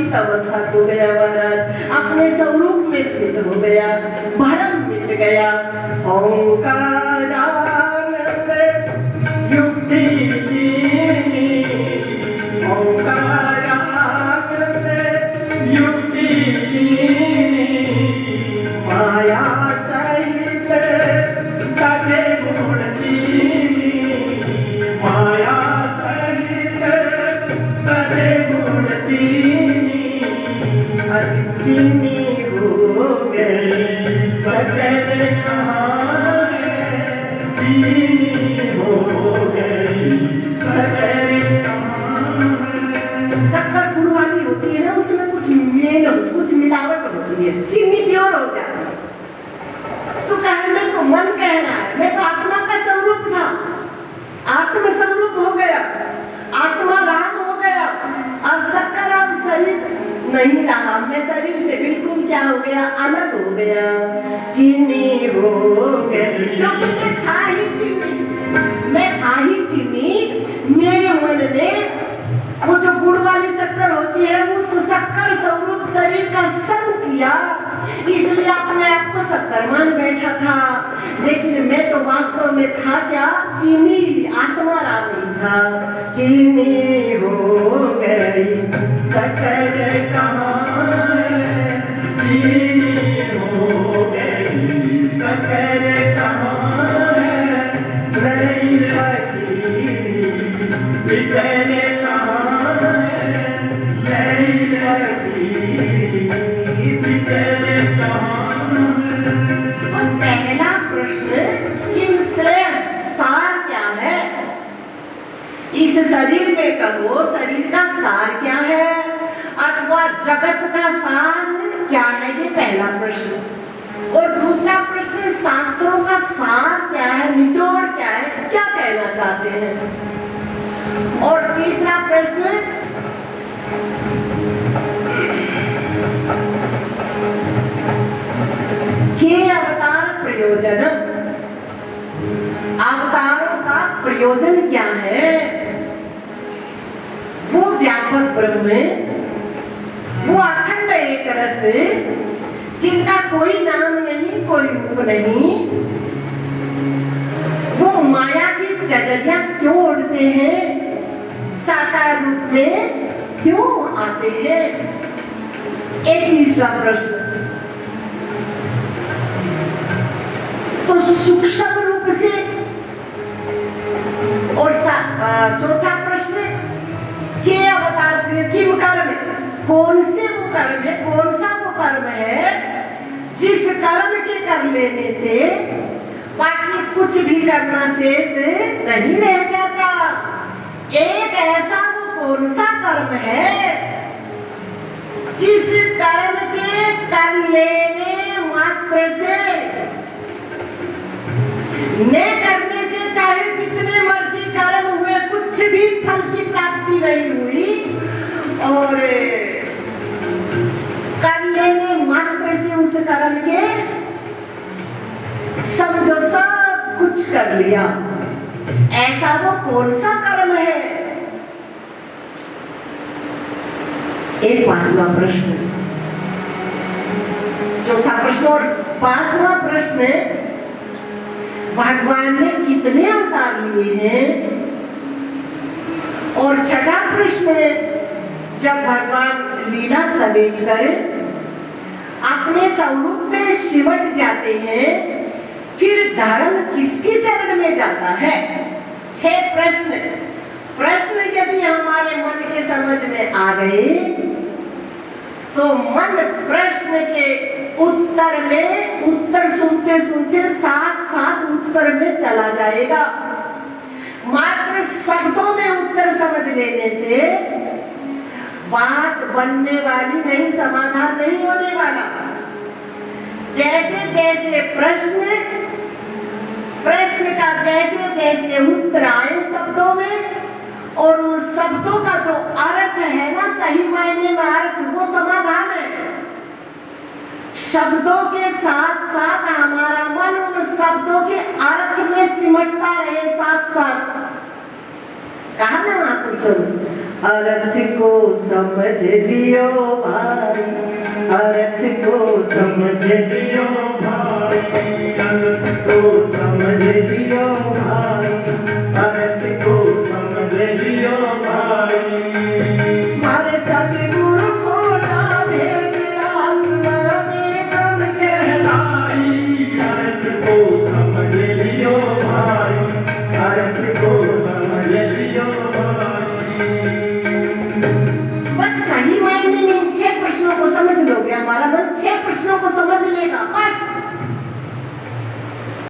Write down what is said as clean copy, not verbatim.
समाहित अवस्था खो गया महाराज, अपने स्वरूप में स्थित हो गया, भरम मिट गया। ओंकारानंद युक्ति कीनी, ओंकारानंद युक्ति कीनी, माया सहित तजे मूर्ति, माया सहित तजे मूर्ति, अचिन्नी हो गई सकल कहाँ है, चीनी हो गई सकल कहाँ है। शक्कर गुड़ वाली होती है ना, उसमें कुछ मेल, कुछ मिलावट होती है, चीनी प्योर हो जाती है। तो कहने को मन कह रहा है, मैं तो आत्मा का स्वरूप था, आत्म स्वरूप हो गया, आत्मा राम हो गया, अब शक्कर, अब शरीर नहीं रहा, मैं शरीर से बिल्कुल क्या हो गया, अलग हो गया, चीनी हो गई। क्योंकि मैं था ही चीनी, मैं था ही चीनी। मेरे मन ने वो जो गुड़ वाली शक्कर होती है, उस शक्कर स्वरूप शरीर का संग किया, इसलिए अपने आप को शक्कर मान बैठा था। लेकिन मैं तो वास्तव में था क्या, चीनी, आत्मा राम ही था। चीनी हो गई शक्कर कहाँ है, चीनी हो गई शक्कर कहाँ है, नहीं रखी बिगड़े कहाँ है, नहीं रखी बिगड़े कहाँ है। तो पहला प्रश्न, किम श्रेय, सार क्या है इस शरीर में, कहो शरीर का सार क्या है, अथवा जगत का सार क्या है, ये पहला प्रश्न। और दूसरा प्रश्न, शास्त्रों का सार क्या है, निचोड़ क्या है, क्या कहना चाहते हैं। और तीसरा प्रश्न, के अवतार प्रयोजन, अवतारों का प्रयोजन क्या है। वो व्यापक ब्रह्म, वो अखंड एक रस, जिनका कोई नाम नहीं, कोई रूप नहीं, वो माया की चदरियां क्यों उड़ते हैं, साकार रूप में क्यों आते हैं। एक तीसरा प्रश्न, तो सूक्ष्म रूप से। और चौथा प्रश्न, के अवतार किम कर्म, कौन से वो कर्म है, कौन सा वो कर्म है जिस कर्म के कर लेने से बाकी कुछ भी करना शेष नहीं रह जाता। एक ऐसा वो कौन सा कर्म है जिस कर्म के कर लेने मात्र से, न करने से चाहे जितने मर्जी कर्म हुए, कुछ भी फल की प्राप्ति नहीं हुई, और कर लेने मात्र से उस कर्म के समझो सब कुछ कर लिया, ऐसा वो कौन सा कर्म है। एक पांचवा प्रश्न, चौथा प्रश्न और पांचवा प्रश्न, भगवान ने कितने अवतार लिए हैं। और छठा प्रश्न, जब भगवान लीला समेट कर अपने स्वरूप में सिमट जाते हैं, फिर धर्म किसकी शरण में जाता है। 6 प्रश्न, प्रश्न यदि हमारे मन के समझ में आ गए तो मन प्रश्न के उत्तर में, उत्तर सुनते सुनते साथ साथ उत्तर में चला जाएगा। मात्र शब्दों में उत्तर समझ लेने से बात बनने वाली नहीं, समाधान नहीं होने वाला। जैसे जैसे प्रश्न का जैसे जैसे उत्तर आए शब्दों में, और उन शब्दों का जो अर्थ है ना, सही मायने में अर्थ, वो समाधान है। शब्दों के साथ साथ हमारा मन उन शब्दों के अर्थ में सिमटता रहे साथ साथ। कहा ना महापुरुषों, अर्थ को समझ लियो भाई, अर्थ को समझ लियो भाई, अर्थ को समझ लियो भाई।